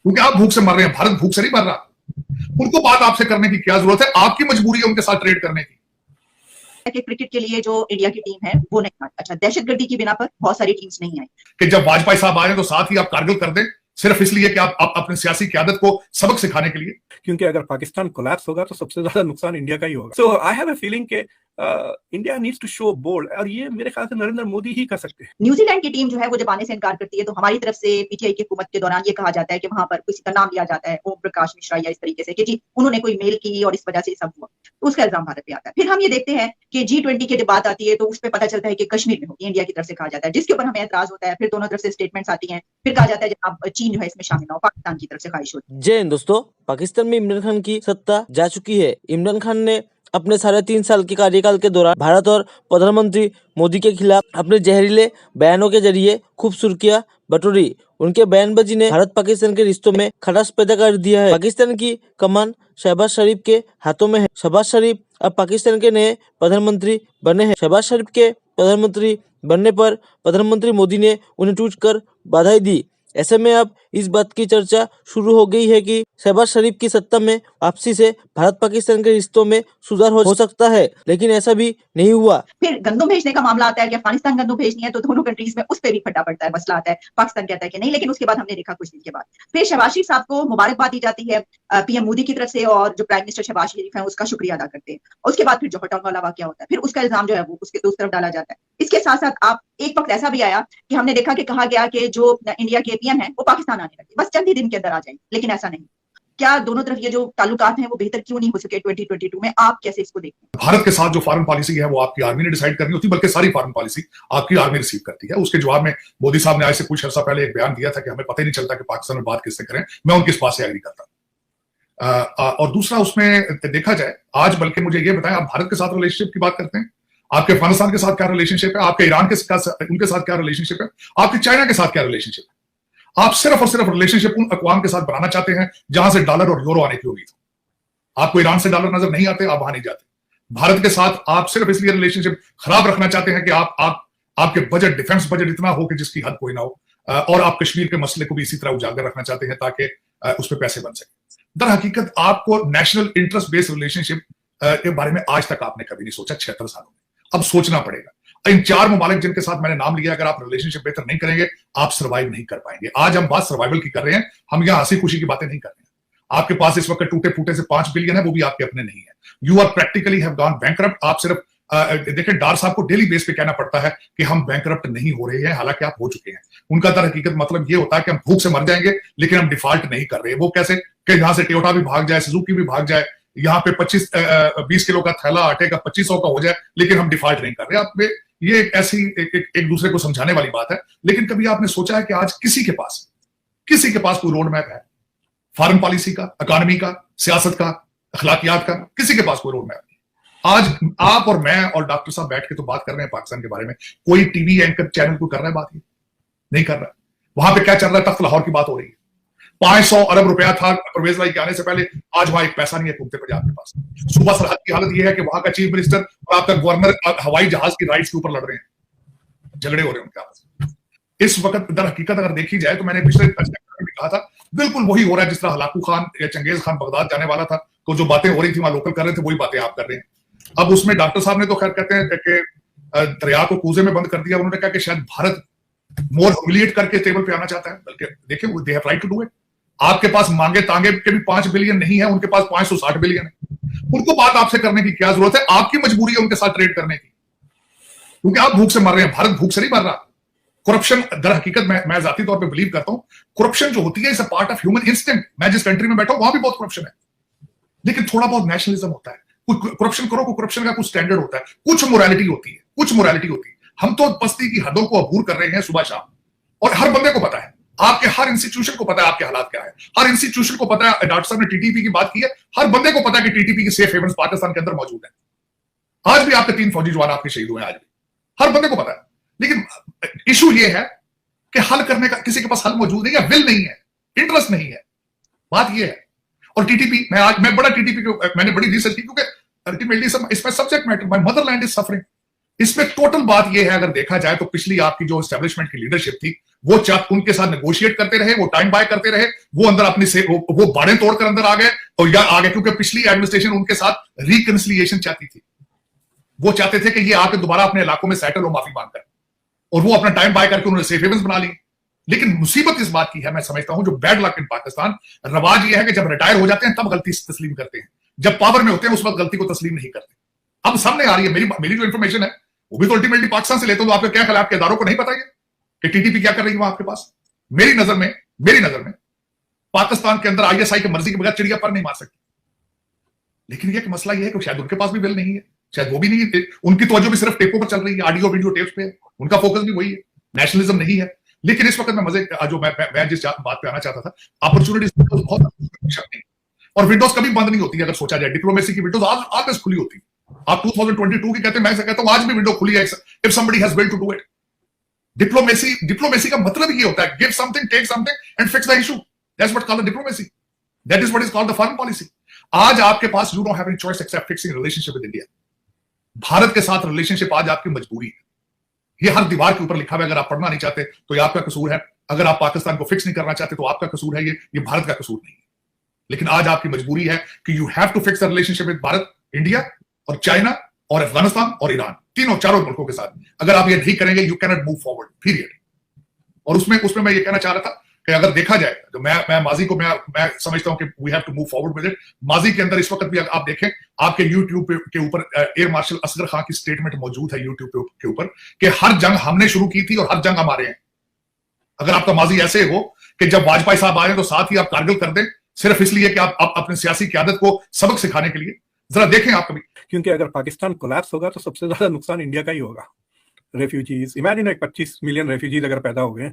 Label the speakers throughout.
Speaker 1: क्योंकि आप भूख से मर रहे हैं, भारत भूख से नहीं मर रहा। उनको बात आपसे करने की क्या जरूरत है? आपकी मजबूरी है उनके साथ ट्रेड करने की।
Speaker 2: कि क्रिकेट के लिए जो इंडिया की टीम है वो नहीं आई। अच्छा, दहशतगर्दी की बिना पर बहुत सारी टीम्स नहीं आई
Speaker 1: कि जब वाजपेयी साहब आए तो साथ ही आप कारगिल कर दें, सिर्फ इसलिए कि आप अपने सियासी क्यादत को सबक सिखाने के लिए।
Speaker 3: क्योंकि अगर पाकिस्तान कोलैप्स होगा तो सबसे ज्यादा नुकसान इंडिया का ही होगा। So I have a feeling के India needs to show bold, और ये मेरे ख्याल से नरेंद्र मोदी ही कर सकते हैं।
Speaker 2: न्यूजीलैंड की टीम जो है वो जब आने से इनकार करती है तो हमारी तरफ से पीटीआई की हुकूमत के दौरान ये कहा जाता है कि वहां पर किसी का नाम लिया जाता है, ओम प्रकाश मिश्रा या इस तरीके से कि जी उन्होंने कोई मेल की और इस वजह से सब हुआ, तो उसका इल्जाम भारत पे आता है। फिर हम ये देखते हैं कि G20 की जब बात आती है तो उस पर पता चलता है कि कश्मीर में होगी, इंडिया की तरफ से कहा जाता है, जिसके ऊपर हमें एतराज होता है। फिर दोनों तरफ से स्टेटमेंट्स आती हैं, फिर कहा जाता है जनाब चीन जो है इसमें शामिल ना हो, पाकिस्तान की तरफ से ख्वाहिश होती है।
Speaker 4: जय हिंद दोस्तों, पाकिस्तान में इमरान खान की सत्ता जा चुकी है। इमरान खान ने अपने 3.5 साल के कार्यकाल के दौरान भारत और प्रधानमंत्री मोदी के खिलाफ अपने जहरीले बयानों के जरिए खूब सुर्खियां बटोरी। उनके बयानबाजी ने भारत पाकिस्तान के रिश्तों में खटास पैदा कर दिया है। पाकिस्तान की कमान शहबाज शरीफ के हाथों में है। शहबाज शरीफ अब पाकिस्तान के नए प्रधानमंत्री बने हैं। शहबाज शरीफ के प्रधानमंत्री बनने पर प्रधानमंत्री मोदी ने उन्हें ट्वीट कर बधाई दी। ऐसे में अब इस बात की चर्चा शुरू हो गई है कि शहबाज शरीफ की सत्ता में वापसी से भारत पाकिस्तान के रिश्तों में सुधार हो सकता है, लेकिन ऐसा भी नहीं हुआ।
Speaker 2: फिर गंदम भेजने का मामला आता है कि अफगानिस्तान गंदम भेजनी है तो दोनों कंट्रीज में उस पर भी फटा पड़ता है, मसला आता है। पाकिस्तान कहता है कि नहीं, लेकिन उसके बाद हमने देखा कुछ दिन के बाद फिर शहबाज शरीफ साहब को मुबारकबाद दी जाती है पीएम मोदी की तरफ से, और जो प्राइम मिनिस्टर शहबाज शरीफ है उसका शुक्रिया अदा करते हैं। उसके बाद फिर जौहर टाउन वाला वाकया होता है, फिर उसका इल्जाम जो है वो उसके दूसरी तरफ डाला जाता है। इसके साथ साथ आप एक वक्त ऐसा भी आया कि हमने देखा कि कहा गया कि जो इंडिया के पीएम है वो पाकिस्तान आने लगे, बस चंद ही दिन के अंदर आ जाएंगे, लेकिन ऐसा नहीं। क्या दोनों तरफ ये जो ताल्लुकात हैं वो बेहतर क्यों नहीं हो सके 2022 में? आप कैसे इसको देखते हैं?
Speaker 1: भारत के साथ जो फॉरेन पॉलिसी है वो आपकी आर्मी ने डिसाइड करनी होती है, बल्कि सारी फॉरेन पॉलिसी आपकी आर्मी रिसीव करती है। उसके जवाब में मोदी साहब ने आज से कुछ अर्सा पहले एक बयान दिया था कि हमें पता ही नहीं चलता कि पाकिस्तान में बात किससे करें। मैं उनकी इस बात से एग्री करता। और दूसरा उसमें देखा जाए आज, बल्कि मुझे ये बताएं, आप भारत के साथ रिलेशनशिप की बात करते हैं, आपके अफगानिस्तान के साथ क्या रिलेशनशिप है, आपके ईरान के साथ उनके साथ क्या रिलेशनशिप है, आपके चाइना के साथ क्या रिलेशनशिप है? आप सिर्फ और सिर्फ रिलेशनशिप उन अक़वाम के साथ बनाना चाहते हैं जहां से डॉलर और यूरो आने की उम्मीद हो। आपको ईरान से डॉलर नजर नहीं आते, आप वहां नहीं जाते। भारत के साथ आप सिर्फ इसलिए रिलेशनशिप खराब रखना चाहते हैं कि आपके बजट, डिफेंस बजट इतना हो कि जिसकी हद कोई ना हो, और आप कश्मीर के मसले को भी इसी तरह उजागर रखना चाहते हैं ताकि उस पर पैसे बन सके। दर हकीकत आपको नेशनल इंटरेस्ट बेस्ड रिलेशनशिप के बारे में आज तक आपने कभी नहीं सोचा 76 सालों में। अब सोचना पड़ेगा। इन 4 ममालिक जिनके साथ मैंने नाम लिया, अगर आप रिलेशनशिप बेहतर नहीं करेंगे आप सर्वाइव नहीं कर पाएंगे। आज हम बात सर्वाइवल की कर रहे हैं, हम यहां हंसी खुशी की बातें नहीं कर रहे हैं। आपके पास इस वक्त टूटे फूटे से 5 बिलियन है, वो भी आपके अपने नहीं है। You are practically have gone bankrupt. आप सिर्फ देखिए, डार साहब को डेली बेस पे कहना पड़ता है कि हम बैंकरप्ट नहीं हो रहे हैं, हालांकि आप हो चुके हैं। उनका दर हकीकत मतलब ये होता है कि हम भूख से मर जाएंगे लेकिन हम डिफॉल्ट नहीं कर रहे। वो कैसे कि यहां से टोयोटा भी भाग जाए, सुजुकी भी भाग जाए, यहाँ पे 20 किलो का थैला आटे का 2500 का हो जाए, लेकिन हम डिफॉल्ट नहीं कर रहे। आप ये एक ऐसी एक दूसरे को समझाने वाली बात है। लेकिन कभी आपने सोचा है कि आज किसी के पास कोई रोड मैप है? फॉरेन पॉलिसी का, इकोनॉमी का, सियासत का, अखलाकियात का, किसी के पास कोई रोड मैप नहीं। आज आप और मैं और डॉक्टर साहब बैठ के तो बात कर रहे हैं पाकिस्तान के बारे में, कोई टीवी एंकर चैनल को कर रहा है बात? ये नहीं कर रहा। वहां पे क्या चल रहा है? तख्त लाहौर की बात हो रही है। 500 अरब रुपया था परवेज भाई के आने से पहले, आज वहां एक पैसा नहीं है घूमते पंजाब के पास। सूबा सरहद की हालत यह है कि वहां का चीफ मिनिस्टर और आपका गवर्नर हवाई जहाज की राइट्स के ऊपर लड़ रहे हैं, झगड़े हो रहे हैं उनके आपस में। इस वक्त दर हकीकत अगर देखी जाए तो मैंने पिछले भी कहा था, बिल्कुल वही हो रहा है जिस तरह हलाकू खान या चंगेज खान बगदाद जाने वाला था तो जो बातें हो रही थी वहां लोकल कर रहे थे, वही बातें आप कर रहे हैं। अब उसमें डॉक्टर साहब ने तो खैर कहते हैं कि दरिया को कूजे में बंद कर दिया। उन्होंने कहा कि शायद भारत मोर ह्यूमिलिएट करके टेबल पे आना चाहता है, बल्कि देखिए they have right to do it. आपके पास मांगे तांगे के भी 5 बिलियन नहीं है, उनके पास 560 बिलियन है। उनको बात आपसे करने की क्या जरूरत है? आपकी मजबूरी है उनके साथ ट्रेड करने की, क्योंकि आप भूख से मर रहे हैं। भारत भूख से नहीं मर रहा। करप्शन दर हकीकत मैं जाती तौर पे बिलीव करता हूं, करप्शन जो होती है is a part of human instinct. मैं जिस कंट्री में बैठा हूं वहां भी बहुत करप्शन है, लेकिन थोड़ा बहुत नेशनलिज्म होता है। कुछ करप्शन करो, करप्शन का कुछ स्टैंडर्ड होता है, कुछ मोरालिटी होती है। हम तो बस्ती की हदों को अबूर कर रहे हैं सुबह शाम, और हर बंदे को पता है, आपके हर इंस्टीट्यूशन को पता है आपके हालात क्या है। हर इंस्टीट्यूशन को पता है। डॉक्टर साहब ने टीटीपी की बात की है, हर बंदे को पता है कि टीटीपी की सेफ हेवंस पाकिस्तान के अंदर मौजूद है। आज भी आपके 3 फौजी जवान आपके शहीद हुए हैं, आज भी हर बंदे को पता है। लेकिन इशू ये है कि हल करने का किसी के पास हल मौजूद नहीं है, विल नहीं है, इंटरेस्ट नहीं है। बात ये है। और टीटीपी, मैं बड़ा टीटीपी को मैंने बड़ी रिसर्च की, क्योंकि अल्टीमेटली इसमें subject matter, my Motherland is suffering. इसमें टोटल बात यह है, अगर देखा जाए तो पिछली आपकी जो एस्टेब्लिशमेंट की लीडरशिप थी, वो उनके साथ नेगोशिएट करते रहे, वो टाइम बाय करते रहे, वो अंदर अपनी से वो बाड़े तोड़कर अंदर आ गए और या आ गए, क्योंकि पिछली एडमिनिस्ट्रेशन उनके साथ रिकंसिलिएशन चाहती थी। वो चाहते थे कि ये आके दोबारा अपने इलाकों में सेटल हो माफी मांगकर, और वो अपना टाइम बाय करके उन्होंने सेफ हेवंस बना ली। लेकिन मुसीबत इस बात की है, मैं समझता हूं, जो बैड लक इन पाकिस्तान, रवाज ये है कि जब रिटायर हो जाते हैं तब गलती तस्लीम करते हैं, जब पावर में होते हैं उस वक्त गलती को तस्लीम नहीं करते। अब सामने आ रही है मेरी जो इन्फॉर्मेशन है, वो भी तो अल्टीमेटली पाकिस्तान से लेते हो, तो आपके क्या ख्याल, आपके इदारों को नहीं पता है कि टीटीपी क्या कर रही है वहां आपके पास? मेरी नजर में पाकिस्तान के अंदर आईएसआई की मर्जी के बगैर चिड़िया पर नहीं मार सकती। लेकिन यह मसला यह है कि शायद उनके पास भी बिल नहीं है, शायद वो भी नहीं, उनकी तवज्जो भी सिर्फ टेपों पर चल रही है, ऑडियो वीडियो टेप्स पे, उनका फोकस भी वही है, नेशनलिज्म नहीं है। लेकिन इस वक्त मैं मजे जो मैं जिस बात पे आना चाहता था, अपॉर्चुनिटीज बहुत नहीं, और विंडोज कभी बंद नहीं होती। अगर सोचा जाए, डिप्लोमेसी की विंडोज आज खुली होती है। आप 2022 की कहते हैं, मैं कहता हूं आज भी विंडो खुली है, if somebody has will to do it. Diplomacy का मतलब ये होता है, give something, take something and fix the issue. That's what called the diplomacy, that is what is called the foreign policy. आज आपके पास you don't have any choice except fixing relationship with India. Bharat के साथ relationship आज आपकी मजबूरी है, ये हर दीवार के ऊपर लिखा हुआ है। अगर आप पढ़ना नहीं चाहते तो ये आपका कसूर है, अगर आप पाकिस्तान को फिक्स नहीं करना चाहते तो आपका कसूर है, ये भारत का कसूर नहीं है। लेकिन आज आपकी मजबूरी है कि you have to fix the relationship with Bharat, India और चाइना और अफगानिस्तान और ईरान, चारों मुल्कों के साथ। अगर आप ये नहीं करेंगे, you can not move forward, period. और उसमें मैं ये कहना चाह रहा था कि अगर देखा जाए तो मैं माजी को मैं समझता हूं कि we have to move forward with it. माजी के अंदर इस वक्त भी आप देखें, आपके यूट्यूब के ऊपर एयर मार्शल असगर खान की स्टेटमेंट मौजूद है यूट्यूब के ऊपर, कि हर जंग हमने शुरू की थी और हर जंग हमारे हैं। अगर आपका माजी ऐसे हो कि जब वाजपेयी साहब आए तो साथ ही आप कारगिल कर दें, सिर्फ इसलिए कि आप अपने सियासी क़यादत को सबक सिखाने के लिए, जरा देखें आप कभी।
Speaker 3: क्योंकि अगर पाकिस्तान कोलैप्स होगा तो सबसे ज्यादा नुकसान इंडिया का ही होगा। रेफ्यूजीज, इमेजिन 25 मिलियन रेफ्यूजीज अगर पैदा हो गए,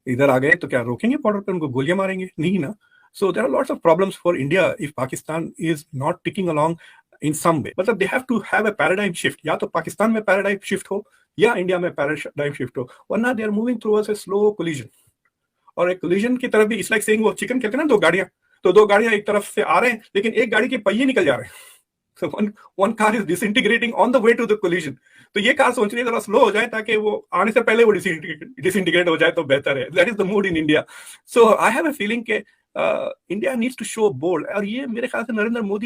Speaker 3: इधर आ गए, तो क्या रोकेंगे बॉर्डर पे? उनको गोलियां मारेंगे? नहीं ना। So there are lots of problems for India if Pakistan is not ticking along in some way. मतलब they have to have a paradigm shift, या तो पाकिस्तान में पैराडाइम शिफ्ट हो या इंडिया में पैराडाइम शिफ्ट हो, वरना they are moving towards a slow collision. और एक कोलिजन की तरफ भी, इट्स लाइक सेइंग, वो चिकन कहते हैं ना, दो गाड़ियां, तो दो गाड़ियां एक तरफ से आ रहे हैं लेकिन एक गाड़ी के पहिए निकल जा रहे हैं। So one car is disintegrating on the way to the collision. तो ये कार सोच रही है जरा स्लो हो जाए ताकि वो आने से पहले वो डिसइंटीग्रेट हो जाए तो बेहतर है। That is the mood in India. So I have a feeling कि India needs to show bold, और ये मेरे ख्याल से नरेंद्र मोदी